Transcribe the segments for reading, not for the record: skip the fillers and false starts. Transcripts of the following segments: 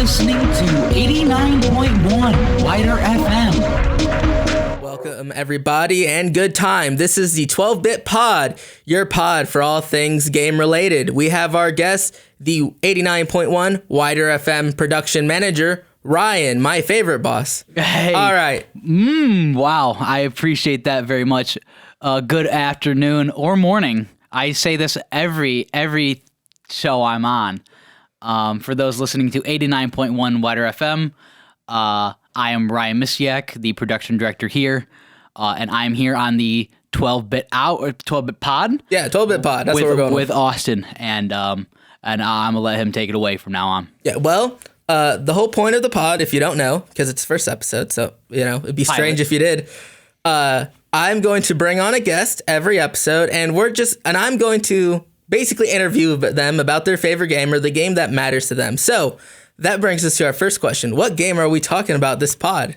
listening to 89.1 WIDRFM. Welcome, everybody, and good time. This is the 12-Bit Pod, your pod for all things game-related. We have our guest, the 89.1 WIDRFM production manager, Ryan, my favorite boss. Hey. All right. Wow. I appreciate that very much. Good afternoon or morning. I say this every show I'm on. For those listening to 89.1 WIDRFM, I am Ryan Misiak, the production director here, and I'm here on the 12-Bit Pod. Yeah, 12-Bit Pod. That's what we're going with Austin, and I'm gonna let him take it away from now on. Yeah, well, the whole point of the pod, if you don't know, because it's the first episode, so it'd be strange if you did. I'm going to bring on a guest every episode, and I'm going to basically interview them about their favorite game or the game that matters to them. So that brings us to our first question. What game are we talking about this pod?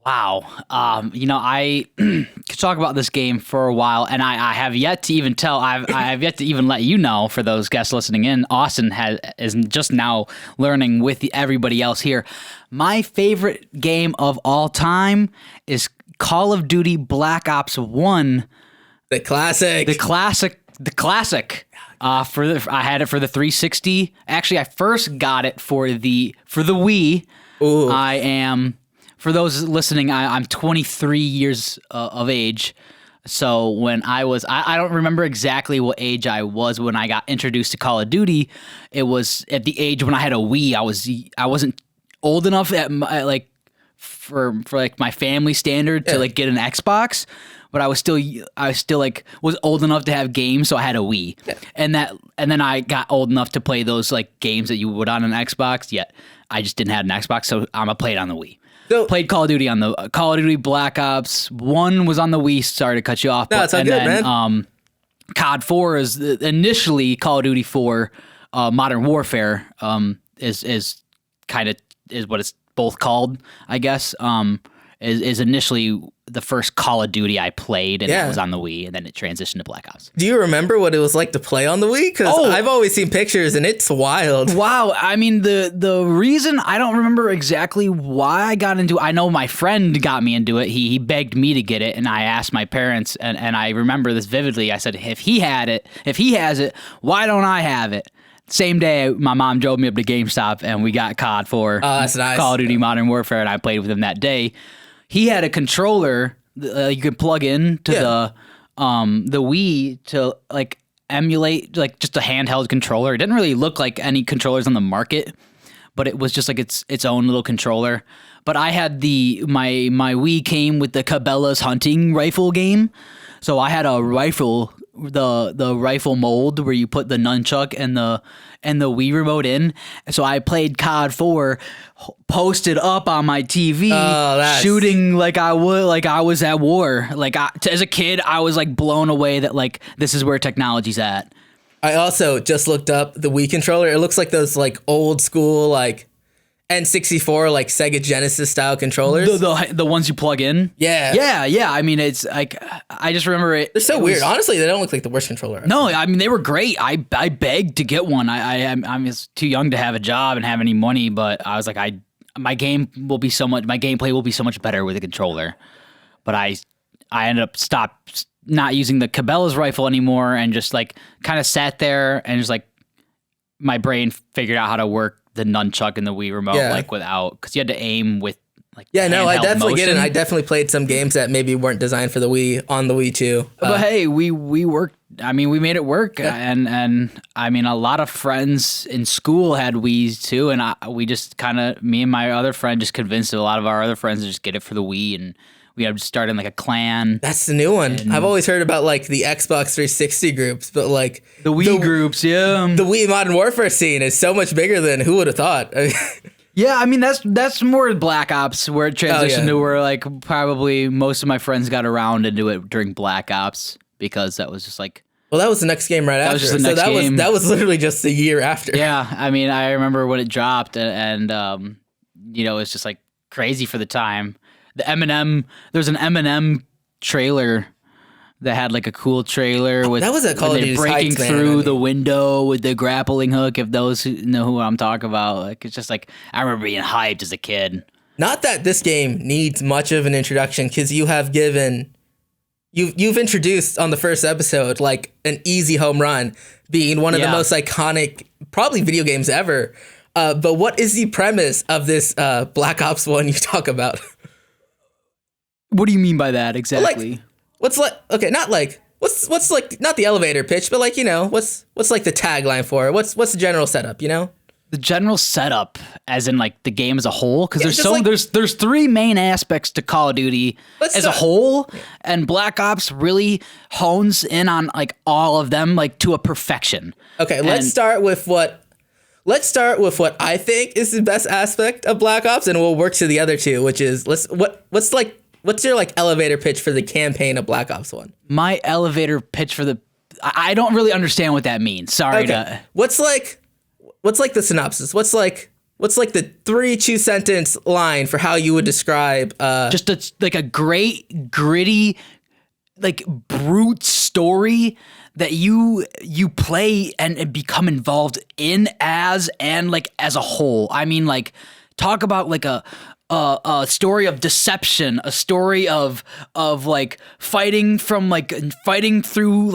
Wow. I could talk about this game for a while, and I have yet to even I have yet to even let you know, for those guests listening in, Austin is just now learning with everybody else here. My favorite game of all time is Call of Duty Black Ops 1. The classic. I had it for the 360. Actually, I first got it for the Wii. Ooh. For those listening, I'm 23 years of age. So when I don't remember exactly what age I was when I got introduced to Call of Duty. It was at the age when I had a Wii. I wasn't old enough for my family standard to get an Xbox. But I was still was old enough to have games, so I had a Wii, and then I got old enough to play those games that you would on an Xbox. Yet I just didn't have an Xbox, so I'm gonna play it on the Wii. So, played Call of Duty on the Call of Duty Black Ops 1 was on the Wii. Sorry to cut you off. No, it's all good, man. COD 4 is initially Call of Duty 4. Modern Warfare is what it's both called, I guess. Is initially the first Call of Duty I played, and that was on the Wii, and then it transitioned to Black Ops. Do you remember what it was like to play on the Wii? Because I've always seen pictures, and it's wild. Wow. I mean, the reason, I don't remember exactly why I got into it. I know my friend got me into it. He begged me to get it, and I asked my parents, and I remember this vividly. I said, if he has it, why don't I have it? Same day, my mom drove me up to GameStop, and we got COD 4. That's nice. Call of Duty Modern Warfare, and I played with him that day. He had a controller you could plug in to the Wii to emulate just a handheld controller. It didn't really look like any controllers on the market, but it was just its own little controller. But I had my Wii came with the Cabela's hunting rifle game, so I had a rifle. The rifle mold where you put the nunchuck and the Wii remote in. So I played COD 4, posted up on my TV, shooting like I was at war. As a kid, I was like blown away that this is where technology's at. I also just looked up the Wii controller. It looks like those old school N64 Sega Genesis style controllers. The ones you plug in? Yeah. I mean, it's I just remember it. They're so weird. Honestly, they don't look like the worst controller. No, I mean, they were great. I begged to get one. I'm just too young to have a job and have any money, but I was like, my gameplay will be so much better with a controller. But I ended up not using the Cabela's rifle anymore, and just kind of sat there and just my brain figured out how to work the nunchuck and the Wii remote without, because you had to aim with I definitely get it. I definitely played some games that maybe weren't designed for the Wii on the Wii too. But hey, we worked. I mean, we made it work, and I mean, a lot of friends in school had Wiis too, and we just me and my other friend just convinced a lot of our other friends to just get it for the Wii, and we had started a clan. That's the new one. I've always heard about the Xbox 360 groups, but the Wii groups, yeah. The Wii Modern Warfare scene is so much bigger than who would have thought. Yeah, I mean that's more Black Ops, where it transitioned to where probably most of my friends got around into it during Black Ops, because that was just well, that was the next game right after. So that was literally just a year after. Yeah, I mean, I remember when it dropped, and it's just crazy for the time. There's an Eminem trailer that had like a cool trailer with that was a Call of Duty breaking Heights, man, through the window with the grappling hook. If those who know who I'm talking about, like it's just like I remember being hyped as a kid. Not that this game needs much of an introduction, because you have given, you've introduced on the first episode like an easy home run, being one of the most iconic probably video games ever. But what is the premise of this Black Ops 1 you talk about? What do you mean by that exactly? Like, what's like, okay, not like, what's like, not the elevator pitch, but like, you know, what's like the tagline for it? What's the general setup, you know? The general setup, as in like the game as a whole, because there's three main aspects to Call of Duty as a whole, and Black Ops really hones in on like all of them like to a perfection. Okay, let's start with what I think is the best aspect of Black Ops, and we'll work to the other two, which is what's your like elevator pitch for the campaign of Black Ops 1? My elevator pitch for I don't really understand what that means. Sorry to. What's like the synopsis? What's like the 2 sentence line for how you would describe just a great gritty like brute story that you play and become involved in as a whole. I mean, like, talk about like a story of deception, a story of like fighting through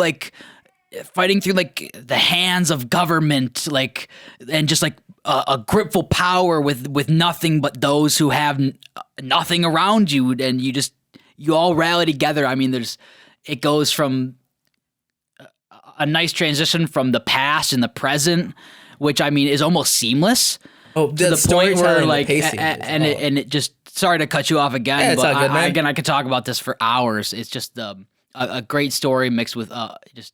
the hands of government, like, and just like a gripful power with nothing but those who have nothing around you, and you all rally together. I mean, it goes from a nice transition from the past and the present, which I mean is almost seamless. Oh, to the point where like, it just, sorry to cut you off again, but I could talk about this for hours. It's just a great story mixed with just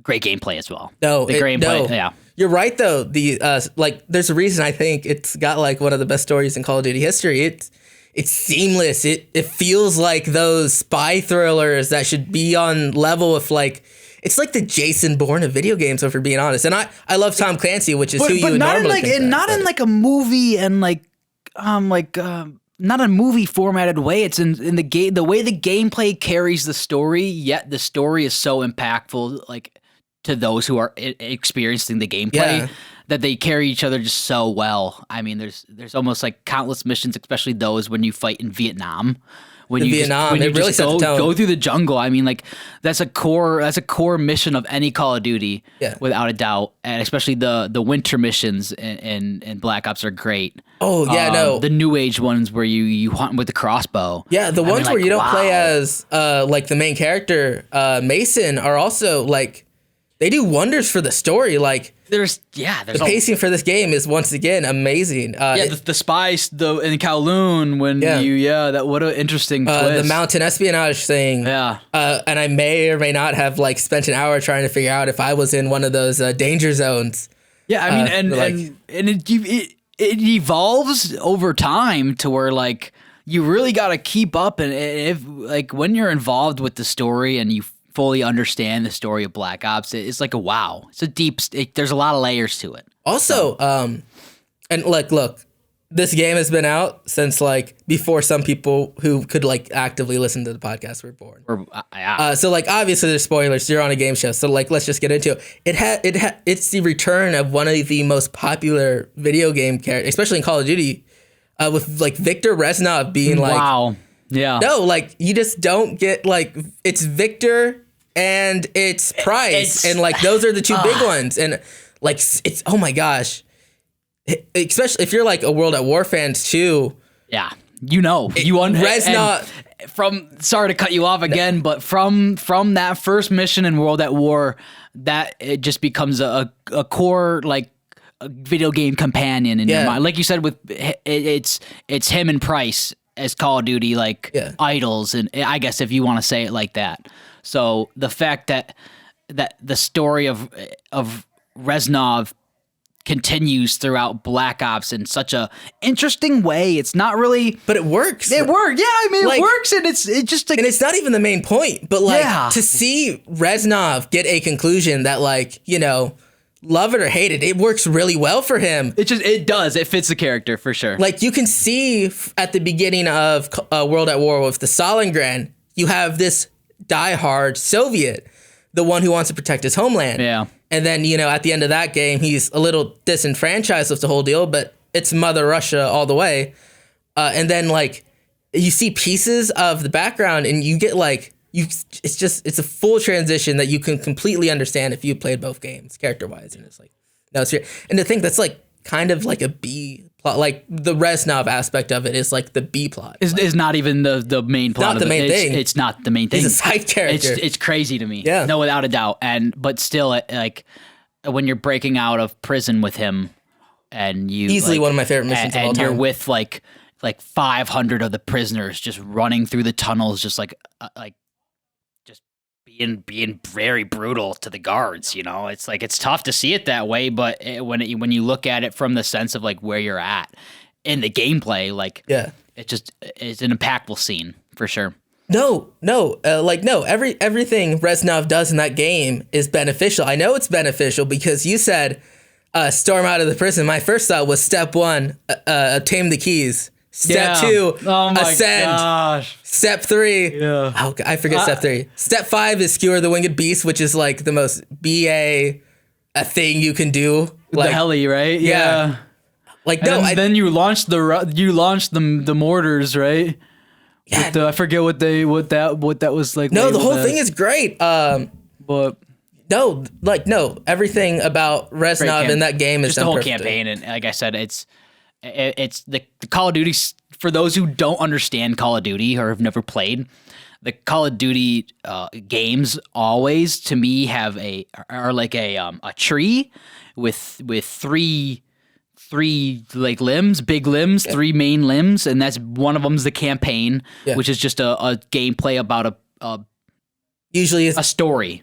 great gameplay as well. Yeah. You're right though. There's a reason I think it's got like one of the best stories in Call of Duty history. It's seamless. It feels like those spy thrillers that should be on level with like. It's like the Jason Bourne of video games, if we're being honest. And I love Tom Clancy, which is who you would normally think. Not in like a movie and not a movie formatted way. It's in the game, the way the gameplay carries the story. Yet the story is so impactful, like to those who are experiencing the gameplay, that they carry each other just so well. I mean, there's almost like countless missions, especially those when you fight in Vietnam. When you go through the jungle, I mean, like that's a core mission of any Call of Duty, without a doubt, and especially the winter missions in Black Ops are great. Oh yeah, the New Age ones where you hunt with the crossbow. Yeah, the ones where you don't play as like the main character, Mason, are also like they do wonders for the story. Like the pacing for this game is once again amazing. The spice in Kowloon when what an interesting twist. The mountain espionage thing. Yeah. And I may or may not have like spent an hour trying to figure out if I was in one of those danger zones. Yeah, I mean, it evolves over time to where like you really got to keep up, and if like when you're involved with the story and you fully understand the story of Black Ops, it's like it's a deep, there's a lot of layers to it. Also, and like, look, this game has been out since like before some people who could like actively listen to the podcast were born. So like obviously there's spoilers. You're on a game show, so like let's just get into it. It's the return of one of the most popular video game characters, especially in Call of Duty, with like Victor Reznov being like, wow. Yeah. No, like you just don't get like it's Victor and it's Price, and like those are the two big ones, and like it's oh my gosh, especially if you're like a World at War fan too. Yeah, Reznov. Sorry to cut you off again, but from that first mission in World at War, that it just becomes a core like a video game companion in your mind. Like you said, with it's him and Price as Call of Duty idols, and I guess if you want to say it like that. So the fact that the story of Reznov continues throughout Black Ops in such a interesting way, it's not really, but it works. It worked, yeah. I mean, it works, and it's just like, and it's not even the main point, but like to see Reznov get a conclusion that love it or hate it, it works really well for him. It does. It fits the character for sure. Like you can see at the beginning of World at War with the Stalingrad, you have this diehard Soviet, the one who wants to protect his homeland. Yeah. And then, at the end of that game, he's a little disenfranchised with the whole deal, but it's Mother Russia all the way. And then, like, you see pieces of the background and you get, like, it's a full transition that you can completely understand if you played both games character-wise. And it's like, no, it's and to think that's, like, kind of like a B plot, like the Reznov aspect of it is like the B plot. Is not even the main plot. Not the main thing. It's not the main thing. He's a side character. It's crazy to me. Yeah. No, without a doubt. But still, like when you're breaking out of prison with him, and you easily one of my favorite missions of all time. And you're with like 500 of the prisoners just running through the tunnels, just like just being very brutal to the guards. It's like it's tough to see it that way, but when you look at it from the sense of like where you're at in the gameplay, like it's an impactful scene for sure. No, everything Reznov does in that game is beneficial. I know it's beneficial because you said storm out of the prison. My first thought was step 1, obtain the keys. Step 2, ascend. Gosh. Step 3, I forget step 3. Step 5 is skewer the winged beast, which is like the most BA a thing you can do. Like, the heli, right? Yeah. Like then you launched the mortars, right? Yeah. I forget what that was like. No, the whole thing is great. But no, everything about Reznov in that game is just the whole campaign, and like I said, it's the Call of Duty. For those who don't understand Call of Duty or have never played, the Call of Duty games always to me are like a tree with three like limbs, big limbs, 3 main limbs, and that's one of them's the campaign, which is just a gameplay about usually a story.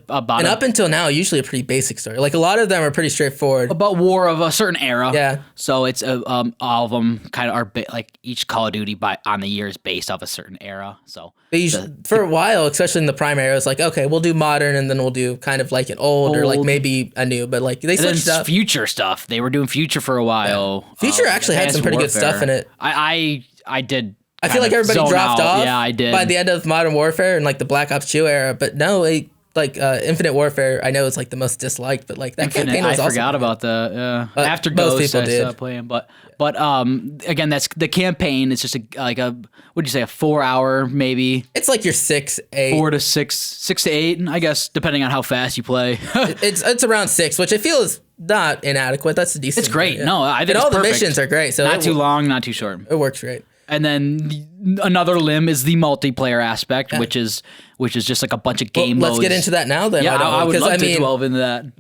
About up until now, usually a pretty basic story. Like a lot of them are pretty straightforward. About war of a certain era. Yeah. So it's all of them kind of are like each Call of Duty on the year is based off a certain era. So for a while, especially in the prime era, it's like, okay, we'll do modern and then we'll do kind of like an old or like maybe a new, but like they switched up. Future stuff. They were doing future for a while. Yeah. Future actually had some pretty good stuff in it. I did. I feel like everybody dropped off. Yeah, I did. By the end of Modern Warfare and like the Black Ops 2 era, but no, Infinite Warfare, I know it's like the most disliked, but like that campaign was I forgot about the after most Ghost, people did. Stopped playing, but again, that's the campaign. It's just what'd you say, a 4-hour maybe? It's like your 6, 8, 4 to 6 to 8, I guess, depending on how fast you play. it's around 6, which I feel is not inadequate. That's a decent. It's great. Yeah. No, I think and it's all perfect. the missions are great. So not too long, not too short. It works great. And then another limb is the multiplayer aspect, which is just like a bunch of game modes. Let's get into that now then. Yeah, I would love to delve into that.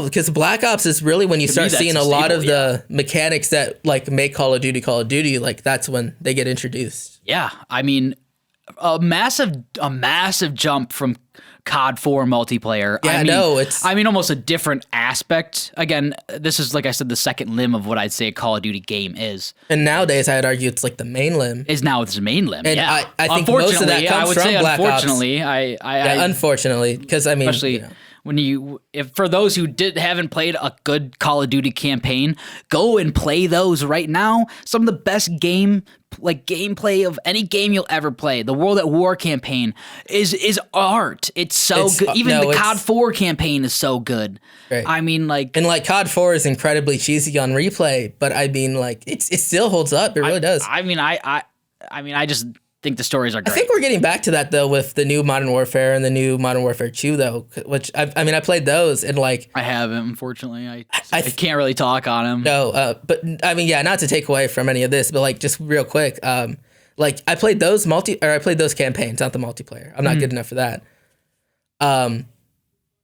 Because Black Ops is really when you start seeing a lot of the mechanics that like make Call of Duty, like that's when they get introduced. Yeah, I mean, a massive jump from COD 4 multiplayer. Yeah, I mean, almost a different aspect. Again, this is, like I said, the second limb of what I'd say a Call of Duty game is. And nowadays, I'd argue it's like the main limb. Is now its main limb. And yeah. I think most of that comes from Black Ops. Unfortunately, because I mean, especially if for those who haven't played a good Call of Duty campaign, go and play those right now. Some of the best gameplay of any game you'll ever play. The World at War campaign is art. It's so good. Even the COD 4 campaign is so good. Right. I mean, like, and like COD 4 is incredibly cheesy on replay, but I mean, like it still holds up. It really does. I mean, I just think the stories are great. I think we're getting back to that though with the new Modern Warfare and the new Modern Warfare 2 though, which I played those and like I haven't, unfortunately. I can't really talk on them. No, but I mean, yeah, not to take away from any of this, but like just real quick, like I played those campaigns, not the multiplayer. I'm not good enough for that.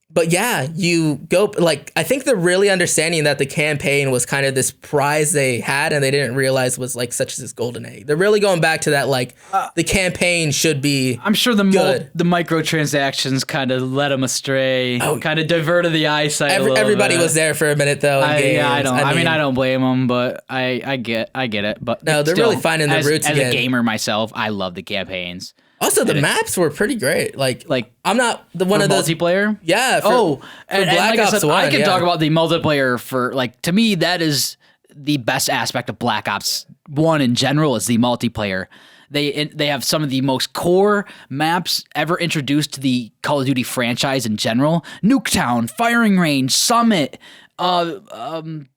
But yeah, you go like I think they're really understanding that the campaign was kind of this prize they had and they didn't realize was like such as this golden egg. They're really going back to that like the campaign should be. I'm sure the microtransactions kind of led them astray, kind of diverted the eyesight. Everybody was there for a minute though. I don't blame them, but I get it. But no, they're really finding their roots again. As a gamer myself, I love the campaigns. Also, the maps were pretty great. Like I'm not one of those multiplayer. Yeah. For Black Ops 1, I can talk about the multiplayer for like to me that is the best aspect of Black Ops 1 in general is the multiplayer. They have some of the most core maps ever introduced to the Call of Duty franchise in general. Nuketown, Firing Range, Summit, Array,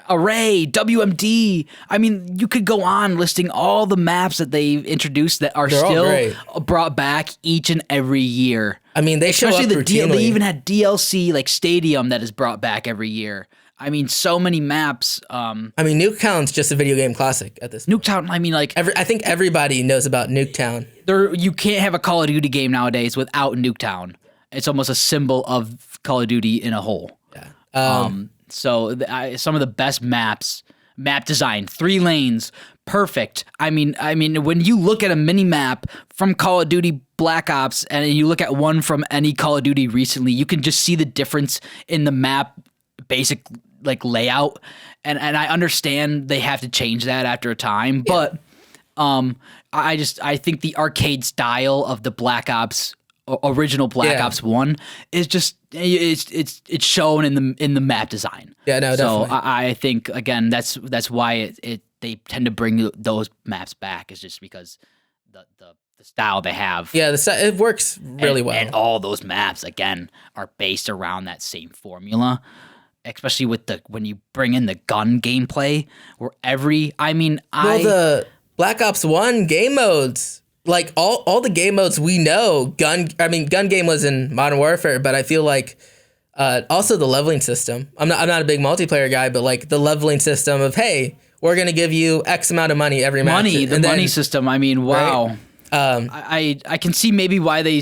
WMD. I mean, you could go on listing all the maps that they've introduced that are still brought back each and every year. I mean, they show up routinely. They even had DLC like Stadium that is brought back every year. I mean, so many maps. I mean, Nuketown's just a video game classic at this point. Nuketown, I mean, like... I think everybody knows about Nuketown. You can't have a Call of Duty game nowadays without Nuketown. It's almost a symbol of Call of Duty in a whole. Yeah. So some of the best maps, map design, 3 lanes, perfect. I mean, when you look at a mini map from Call of Duty Black Ops and you look at one from any Call of Duty recently, you can just see the difference in the map basic like layout. And I understand they have to change that after a time, but I think the arcade style of the Black Ops original Black Ops 1 is just it's shown in the map design. Yeah, no, definitely. So I think again that's why they tend to bring those maps back, is just because the style they have. Yeah, it works really well. And all those maps again are based around that same formula. Especially with when you bring in the gun gameplay, where the Black Ops 1 game modes, like all the game modes we know, gun game was in Modern Warfare, but I feel like also the leveling system. I'm not a big multiplayer guy, but like the leveling system of, hey, we're gonna give you X amount of money every match. Money system. I mean, wow. Right? I can see maybe why they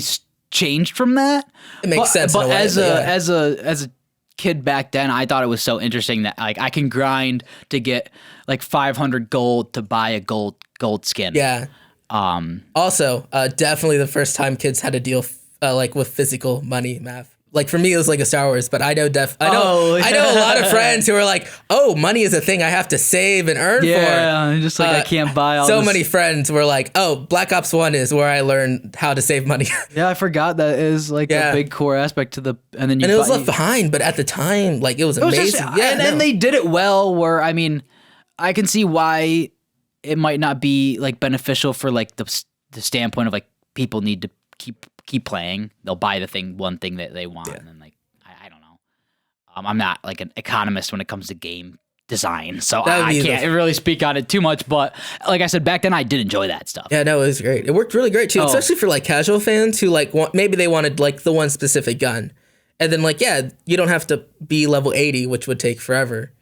changed from that. It makes sense. But as a kid back then, I thought it was so interesting that like I can grind to get like 500 gold to buy a gold skin. Yeah. Also, definitely the first time kids had to deal like with physical money math. Like for me, it was like a Star Wars, but I know I know a lot of friends who are like, oh, money is a thing I have to save and earn for. Yeah, just like I can't buy all. So many friends were like, oh, Black Ops 1 is where I learned how to save money. Yeah, I forgot that is like a big core aspect to the, and then it was left behind, but at the time, like it was amazing. And they did it well. Where I mean, I can see why it might not be like beneficial for like the standpoint of like people need to keep playing. They'll buy one thing that they want, and then like I don't know. I'm not like an economist when it comes to game design, so I can't really speak on it too much. But like I said, back then I did enjoy that stuff. Yeah, no, it was great. It worked really great too, especially for like casual fans who like maybe they wanted like the one specific gun, and then like you don't have to be level 80, which would take forever.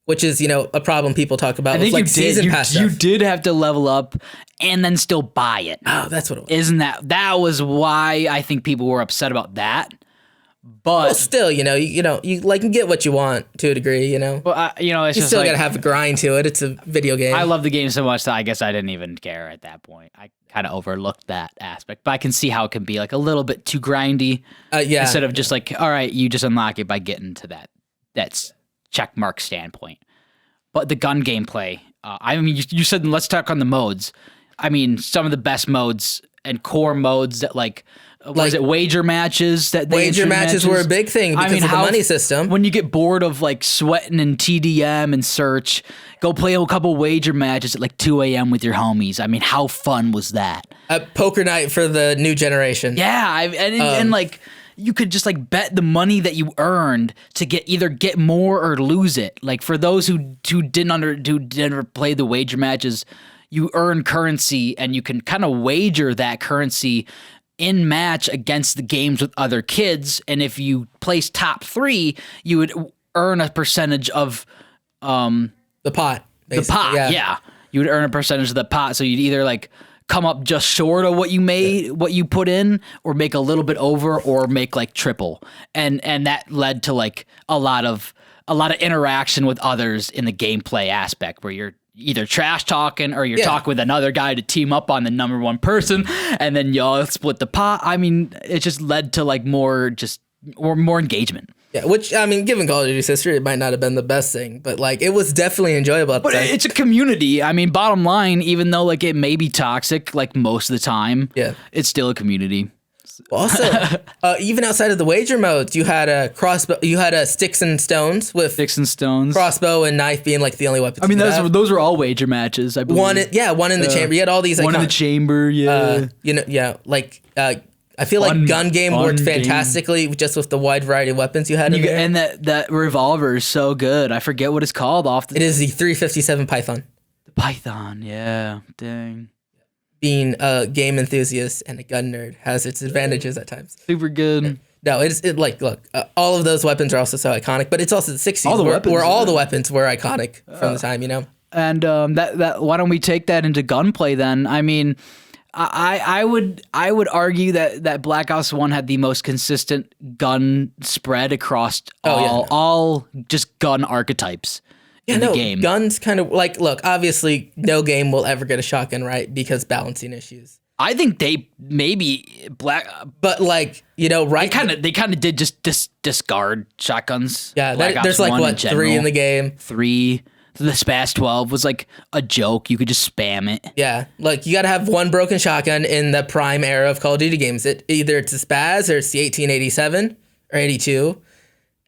Which is, a problem people talk about with like season pass stuff. You did have to level up and then still buy it. Oh, that's what it was. Isn't that was why I think people were upset about that. But still, you like can get what you want to a degree, Well, it's you just still like, gotta have a grind to it. It's a video game. I love the game so much that I guess I didn't even care at that point. I kind of overlooked that aspect, but I can see how it can be like a little bit too grindy. Instead of just like, all right, you just unlock it by getting to that. That's check mark standpoint. But the gun gameplay, I mean, you said let's talk on the modes. I mean, some of the best modes and core modes that was it wager matches that they wager matches were a big thing because of the money system. When you get bored of like sweating and TDM and search, go play a couple wager matches at like 2 a.m. with your homies. I mean, how fun was that? Poker night for the new generation. Yeah, and like. You could just like bet the money that you earned to either get more or lose it. Like for those who didn't play the wager matches, you earn currency and you can kind of wager that currency in match against the games with other kids. And if you place top 3, you would earn a percentage of the pot. The pot, yeah. You would earn a percentage of the pot. So you'd either like come up just short of what you made, what you put in, or make a little bit over, or make like triple, and that led to like a lot of interaction with others in the gameplay aspect, where you're either trash talking or you're talking with another guy to team up on the number one person, and then y'all split the pot. I mean, it just led to like more engagement. Yeah, which, I mean, given Call of Duty's history, it might not have been the best thing, but like it was definitely enjoyable. But it's a community. I mean, bottom line, even though like it may be toxic, like most of the time, it's still a community. Yes. Also, even outside of the wager modes, you had a crossbow. You had a sticks and stones with Sticks and stones. crossbow and knife being like the only weapons. I mean, you could have. those were all wager matches. I believe. one in the chamber. You had all these. One in the chamber. Yeah. I feel like gun game worked fun game. fantastically just with the wide variety of weapons you had in there. And that revolver is so good. I forget what it's called off the. It is the 357 Python. Python. Yeah. Dang. Being a game enthusiast and a gun nerd has its advantages at times. Super good. No, all of those weapons are also so iconic, but it's also the 60s All the weapons, where all the weapons were iconic from the time, And that why don't we take that into gunplay then? I mean, I would argue that Black Ops 1 had the most consistent gun spread across all just gun architypes in the game. Guns kind of obviously no game will ever get a shotgun right because balancing issues. I think they maybe but right. They kind of did just discard shotguns. Yeah, there's like 3 in the game. 3. The Spaz 12 was like a joke. You could just spam it. Yeah, like you got to have one broken shotgun in the prime era of Call of Duty games. Either it's a Spaz or it's the 1887 or 82,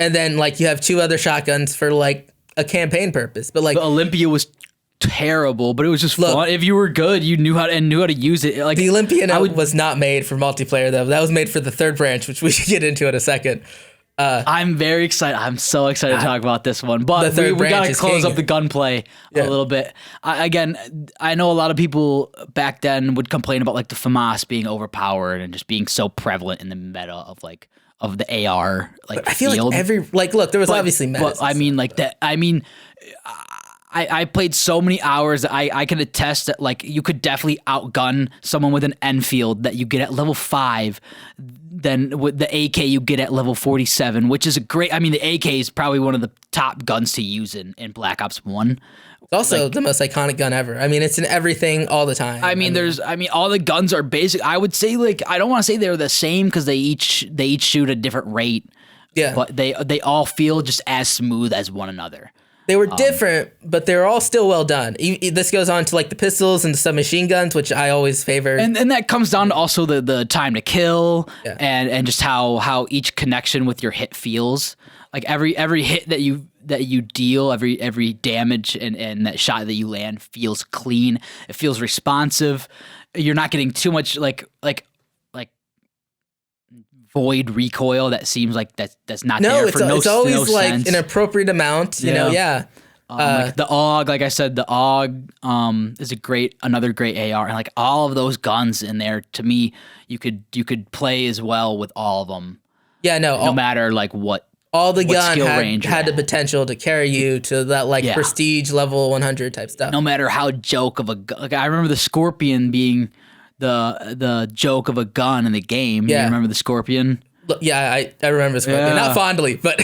and then like you have 2 other shotguns for like a campaign purpose. But like the Olympia was terrible, but it was just fun. If you were good, you knew how to use it. Like the Olympia was not made for multiplayer though. That was made for the third branch, which we should get into in a second. I'm very excited. I'm so excited to talk about this one, but we got to close up the gunplay a little bit. I know a lot of people back then would complain about like the FAMAS being overpowered and just being so prevalent in the meta of the AR. Like I feel field. like there was obviously meta. But I mean like that. I mean. I played so many hours that I can attest that like you could definitely outgun someone with an Enfield that you get at level 5 than with the AK you get at level 47, which is the AK is probably one of the top guns to use in Black Ops 1. It's also the most iconic gun ever. I mean, it's in everything all the time. All the guns are basic. I would say like I don't want to say they're the same because they each shoot a different rate. Yeah. But they all feel just as smooth as one another. They were different, but they were all still well done. This goes on to like the pistols and the submachine guns, which I always favor. And that comes down to also the time to kill and just how each connection with your hit feels. Like every hit that you deal, every damage and that shot that you land feels clean. It feels responsive. You're not getting too much like void recoil that seems like that's not there for it's always no like sense. an appropriate amount, like the AUG, like I said, the AUG is another great AR, and like all of those guns in there, to me, you could play as well with all of them. Yeah, no matter like what. All the gun had the potential to carry you to that prestige level 100 type stuff. No matter how joke of a gun. Like I remember the Scorpion being the joke of a gun in the game. Yeah. You remember the Scorpion? Yeah, I remember the Scorpion. Not fondly, but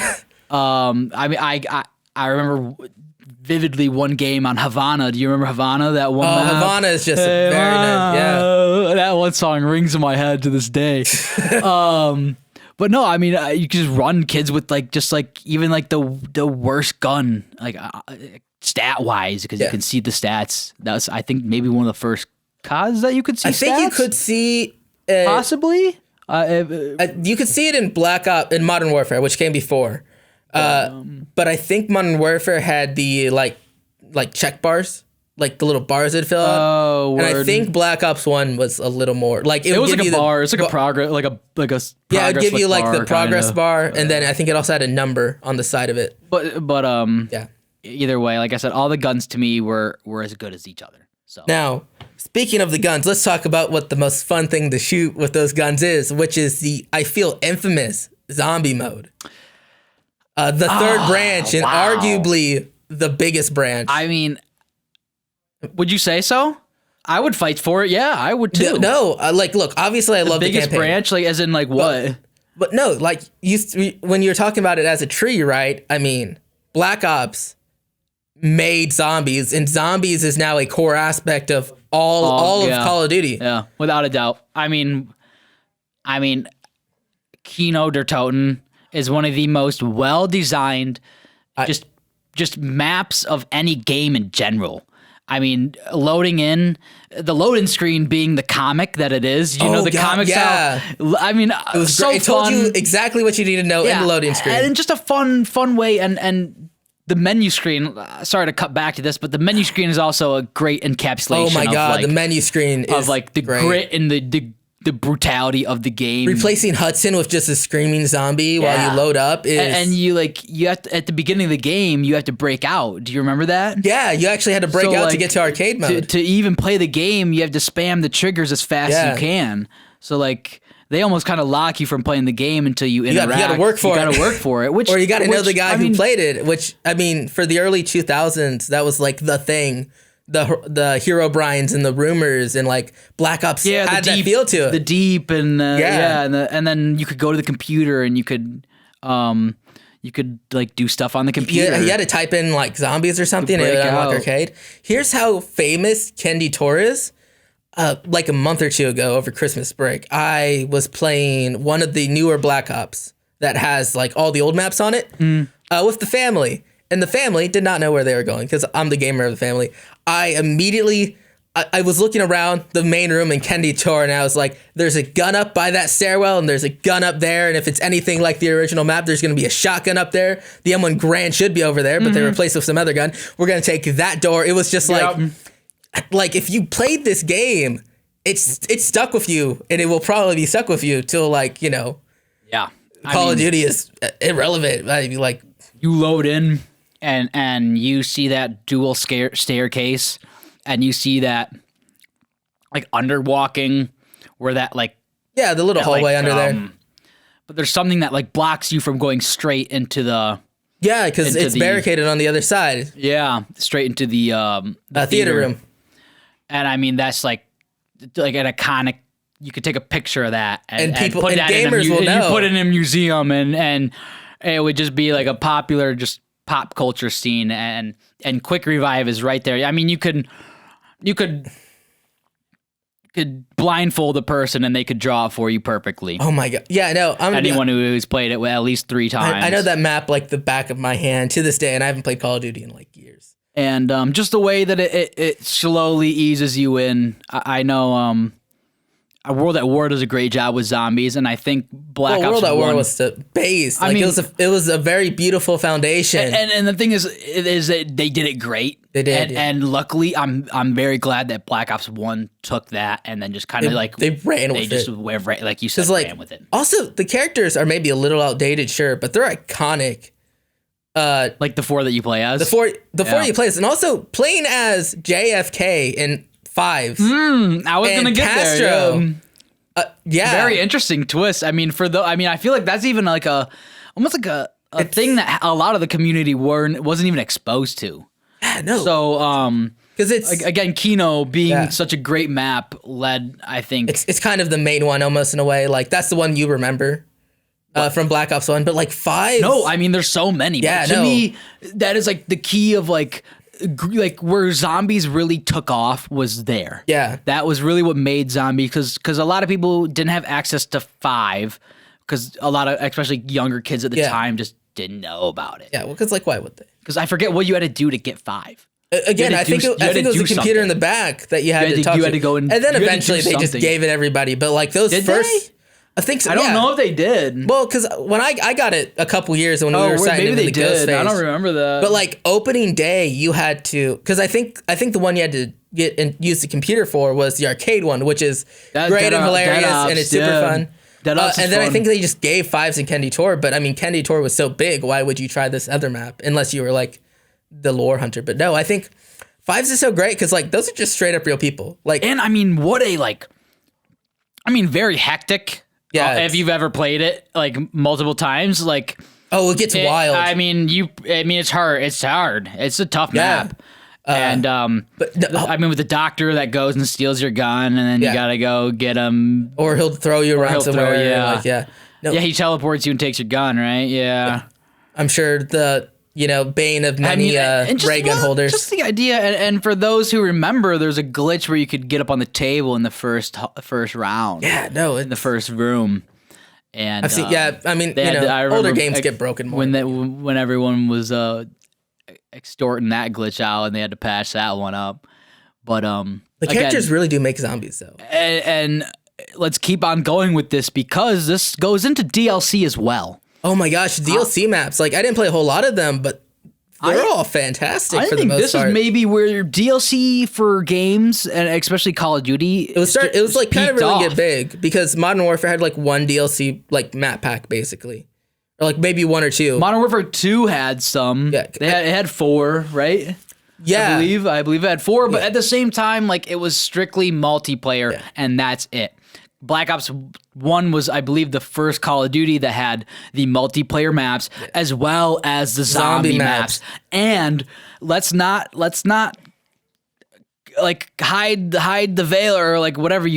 I remember vividly one game on Havana. Do you remember Havana? That one. Havana is just very nice. Yeah, that one song rings in my head to this day. But no, I mean you can just run kids with even the worst gun stat wise because you can see the stats. That was I think maybe one of the first CODs that you could see. I think you could see possibly. You could see it in Black Ops in Modern Warfare, which came before. But I think Modern Warfare had the like check bars, like the little bars it'd fill out. Oh, and I think Black Ops 1 was a little more like it was like a bar. It's like a progress, like a yeah. It'd give you like the progress kinda. bar, and then I think it also had a number on the side of it. But yeah. Either way, like I said, all the guns to me were as good as each other. So now, speaking of the guns, let's talk about what the most fun thing to shoot with those guns is, which is the I feel infamous zombie mode. The third branch and arguably the biggest branch. I mean, would you say so? I would fight for it. Yeah, I would too. No, look, obviously I love the biggest campaign. branch, like as in like what? But no, like when you're talking about it as a tree, right? I mean, Black Ops made zombies, and zombies is now a core aspect of all of Call of Duty. Yeah, without a doubt. I mean, Kino der Toten is one of the most well-designed just maps of any game in general. I mean, loading in the loading screen being the comic that it is, the comic style. I mean, it was so great. It told you exactly what you needed to know in the loading screen, and just a fun way. And the menu screen. Sorry to cut back to this, but the menu screen is also a great encapsulation. Oh my god, the menu screen is of like the great. grit and the brutality of the game. Replacing Hudson with just a screaming zombie while you load up is... And you have to, at the beginning of the game, you have to break out. Do you remember that? Yeah, you actually had to break out to get to arcade mode. To even play the game, you have to spam the triggers as fast as you can. So like they almost kind of lock you from playing the game until you interact. You got to work for it. You got to work for it. Or you got to know the guy who played it, which, I mean, for the early 2000s, that was like the thing. The Hero Brians and the Rumors and like Black Ops had that feel to it. The Deep and and then you could go to the computer and you could like do stuff on the computer. You had to type in like zombies or something and unlock arcade. Here's how famous Kendi Tor is. Like a month or two ago over Christmas break, I was playing one of the newer Black Ops that has like all the old maps on it with the family. And the family did not know where they were going because I'm the gamer of the family. I immediately, I was looking around the main room in Kendi Tor and I was like, there's a gun up by that stairwell and there's a gun up there. And if it's anything like the original map, there's going to be a shotgun up there. The M1 Grand should be over there, but they replaced it with some other gun. We're going to take that door. It was just like if you played this game, it's stuck with you and it will probably be stuck with you till like, Call of Duty is irrelevant. I mean, like you load in. And you see that dual staircase, and you see that like underwalking, where that like the little hallway under there. But there's something that like blocks you from going straight into the because it's barricaded on the other side. Yeah, straight into the theater room. And I mean that's like an iconic. You could take a picture of that and people put and that gamers will know. You put it in a museum and it would just be like a popular just pop culture scene, and Quick Revive is right there. I mean, you could blindfold a person and they could draw it for you perfectly. Oh my god! Yeah, no. Anyone who's played it at least 3 times. I know that map like the back of my hand to this day, and I haven't played Call of Duty in like years. And just the way that it slowly eases you in. I know. World at War does a great job with zombies, and I think Black Ops 1... World at War was the base. Like, it was a very beautiful foundation. And the thing is that they did it great. They did, and luckily, I'm very glad that Black Ops 1 took that and then just kind of like... They ran with it. Like you said, ran with it. Also, the characters are maybe a little outdated, sure, but they're iconic. Like the 4 that you play as? The four you play as. And also, playing as JFK in 5. I was gonna get Castro, there. Very interesting twist. I mean, I feel like that's even like almost like a thing that a lot of the community wasn't even exposed to. Yeah, no. So, because it's again, Kino being such a great map led. I think it's kind of the main one almost in a way. Like that's the one you remember from Black Ops 1, but like 5. No, I mean there's so many. Yeah, to me, that is like the key of like where zombies really took off was there. Yeah. That was really what made zombie, because a lot of people didn't have access to 5, because a lot of, especially younger kids at the time, just didn't know about it. Yeah, well, because like, why would they? Because I forget what you had to do to get 5. Again, I think it was a computer in the back that you had to talk to. You had to go and then eventually they just gave it everybody. But like those first... I think so. I don't know if they did. Well, because when I got it a couple years when we were signing into the Ghost phase. I don't remember that. But like opening day, you had to, because I think the one you had to get and use the computer for was the arcade one, which is great and hilarious and it's super fun. And then I think they just gave 5s in Kendi Tor, but I mean Kendi Tor was so big, why would you try this other map unless you were like the lore hunter? But no, I think 5s is so great because like those are just straight up real people. Like, and I mean very hectic. Yeah, if you've ever played it like multiple times, like it gets wild. I mean, it's hard. It's hard. It's a tough map. And I mean, with the doctor that goes and steals your gun, and then you gotta go get him, or he'll throw you around somewhere. He teleports you and takes your gun, right? Yeah. I'm sure the bane of many ray gun holders. Just the idea, and for those who remember, there's a glitch where you could get up on the table in the first round. Yeah, no, in the first room. And I've seen. I mean, older games get broken more. When everyone was extorting that glitch out, and they had to patch that one up. But the characters really do make zombies though. And let's keep on going with this because this goes into DLC as well. Oh my gosh, DLC maps! Like I didn't play a whole lot of them, but they're all fantastic for the most part. I think this is maybe where DLC for games and especially Call of Duty. It was like kind of really get big because Modern Warfare had like one DLC like map pack basically, or like maybe one or two. Modern Warfare 2 had some. Yeah, it had 4, right? Yeah, I believe it had 4, but at the same time, like it was strictly multiplayer, and that's it. Black Ops 1 was, I believe, the first Call of Duty that had the multiplayer maps as well as the zombie maps. And let's not like hide the veil or like whatever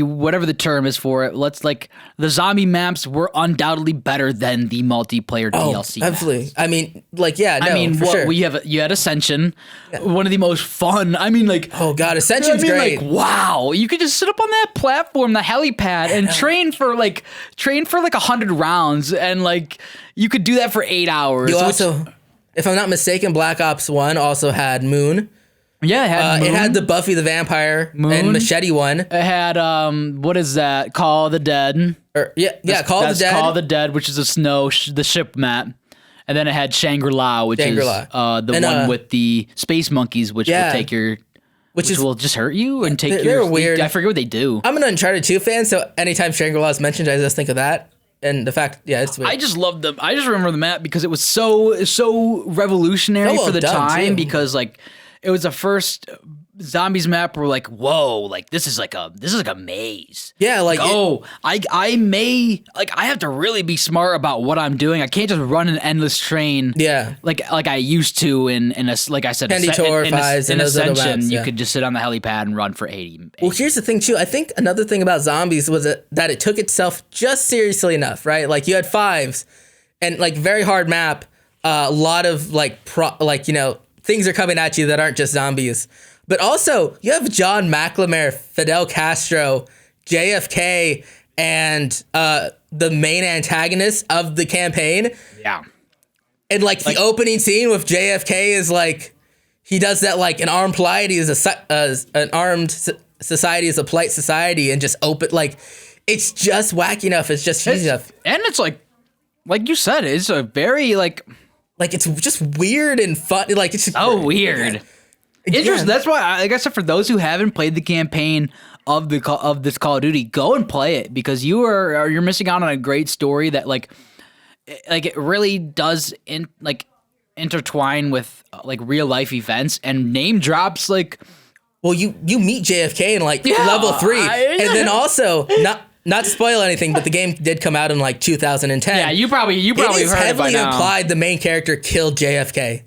the term is for it. Let's like the zombie maps were undoubtedly better than the multiplayer DLC. Absolutely. Maps. I mean, like sure. You had Ascension, one of the most fun. I mean, like Ascension's great. Like, wow, you could just sit up on that platform, the helipad, and train for like 100 rounds, and like you could do that for 8 hours. You also, if I'm not mistaken, Black Ops 1 also had Moon. Yeah, it had the Buffy the Vampire and Machete one. It had what is that? Call of the Dead. Call of the Dead. Call of the Dead, which is the ship map. And then it had Shangri-La, which is the one with the space monkeys, which will take your which will just hurt you and take your they're weird. I forget what they do. I'm an Uncharted 2 fan, so anytime Shangri-La is mentioned, I just think of that. And the fact, it's weird. I just love them. I just remember the map because it was so revolutionary for the time because like it was the first zombies map where like, whoa, like this is like a maze. Yeah, like I have to really be smart about what I'm doing. I can't just run an endless train. Yeah, like I used to in a like I said, in Ascension, you could just sit on the helipad and run for 80. Well, here's the thing too. I think another thing about zombies was that it took itself just seriously enough, right? Like you had 5s, and like very hard map. A lot of things are coming at you that aren't just zombies. But also, you have John McNamara, Fidel Castro, JFK, and the main antagonist of the campaign. Yeah. And like the opening scene with JFK is like, he does that like an armed society is a polite society, and just open, like, it's just wacky enough. It's just huge enough. And it's like you said, it's a very like it's just weird and fun. Like it's just weird. Interesting. That's why, like I said, for those who haven't played the campaign of this Call of Duty, go and play it because you're missing out on a great story that like it really does intertwine with like real life events and name drops like. Well, you meet JFK in like level 3, and then also not to spoil anything, but the game did come out in like 2010. Yeah, you probably heard it by now. It is heavily implied the main character killed JFK.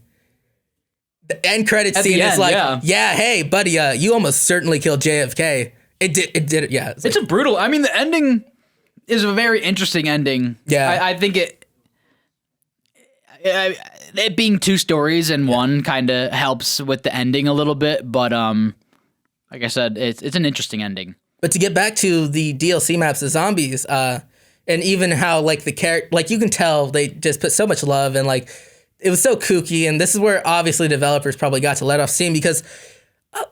The end credits scene is like, hey, buddy, you almost certainly killed JFK. It did. Yeah. It's a brutal. I mean, the ending is a very interesting ending. Yeah. I think it being 2 stories in one kind of helps with the ending a little bit, but like I said, it's an interesting ending. But to get back to the DLC maps of zombies, and even how like the character, like you can tell they just put so much love and like it was so kooky. And this is where obviously developers probably got to let off steam because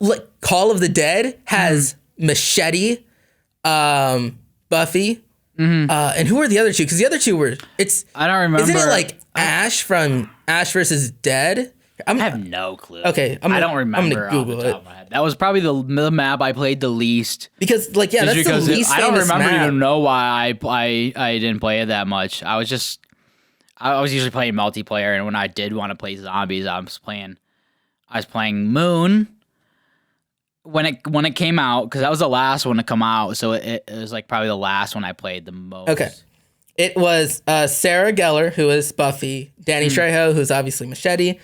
like Call of the Dead has Machete, Buffy, and who are the other 2? Because the other 2 were I don't remember. Isn't it like Ash from Ash vs. Dead? I have no clue. Okay, I don't remember. I'm gonna Google it. That was probably the map I played the least. Because that's the least I don't remember map. even know why I didn't play it that much. I was usually playing multiplayer, and when I did want to play zombies, I was playing Moon when it came out because that was the last one to come out. So it was like probably the last one I played the most. Okay. It was Sarah Gellar, who is Buffy, Danny Trejo, who's obviously Machete,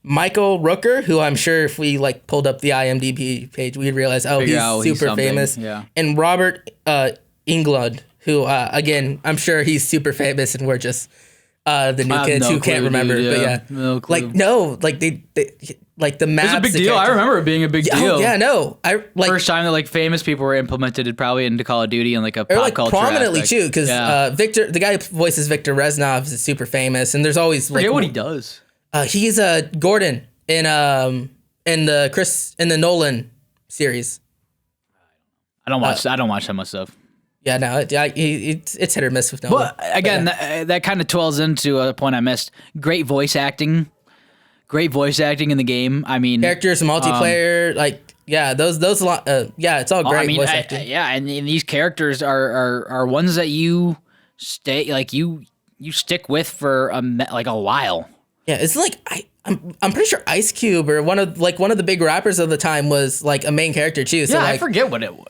Michael Rooker, who I'm sure if we like pulled up the IMDb page, we'd realize, he's super famous. Yeah. And Robert Englund, who again, I'm sure he's super famous, and we're just the new kids who can't remember. Dude, but no clue. they like the maps. It's a big deal. I remember it being a big deal. Oh, yeah, no. First time that like famous people were implemented probably into Call of Duty and like a pop culture prominently aspect. too, because Victor, the guy who voices Victor Reznov, is super famous, and there's always like forget what he does. He's Gordon in the Nolan series. I don't watch that much stuff. Yeah, no, it's hit or miss with Noah. But again, that kind of twirls into a point I missed. Great voice acting in the game. I mean, characters, multiplayer, it's all great voice acting. And these characters are ones that you you stick with for a while. Yeah, it's like I'm pretty sure Ice Cube or one of the big rappers of the time was like a main character too. So I forget what it was.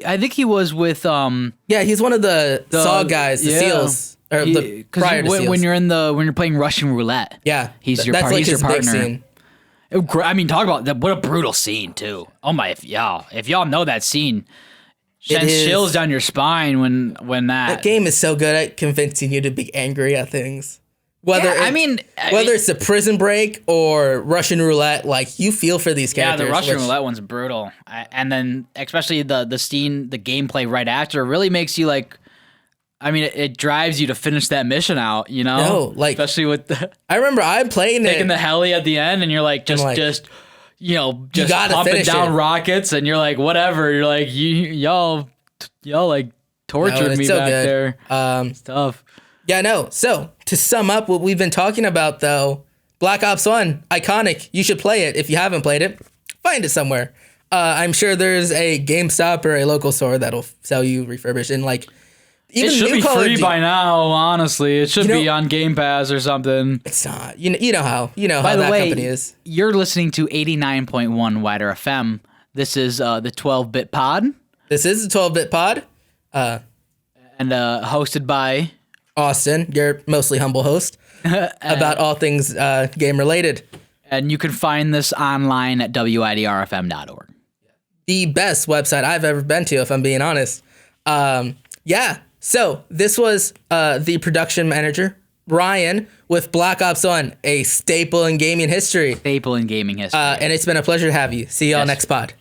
I think he was with he's one of the Saw guys, the SEALs. Or the prior to SEALs. When you're playing Russian roulette. Yeah. He's your That's he's your big partner. scene. I mean, talk about that. What a brutal scene too. Oh my, if y'all know that scene, sends chills down your spine when that game is so good at convincing you to be angry at things. Whether it's a Prison Break or Russian roulette, like you feel for these characters. Yeah, the Russian roulette one's brutal, and then especially the scene, the gameplay right after really makes you like. I mean, it drives you to finish that mission out, you know. No, like especially with I remember I'm playing taking the heli at the end, and you're like just pumping down rockets, and you're like whatever. You're like y'all like tortured me back there. It's tough. Yeah, no. So, to sum up what we've been talking about, though, Black Ops 1, iconic. You should play it. If you haven't played it, find it somewhere. I'm sure there's a GameStop or a local store that'll sell you refurbished. And, like, even it should be free by now, honestly. It should be on Game Pass or something. It's not. You know how that company is. You're listening to 89.1 WIDRFM. This is the 12-Bit Pod. This is the 12-Bit Pod. And hosted by... Austin, your mostly humble host, about all things game related. And you can find this online at widrfm.org. The best website I've ever been to, if I'm being honest. So this was the production manager, Ryan, with Black Ops 1, a staple in gaming history. And it's been a pleasure to have you. See y'all next pod.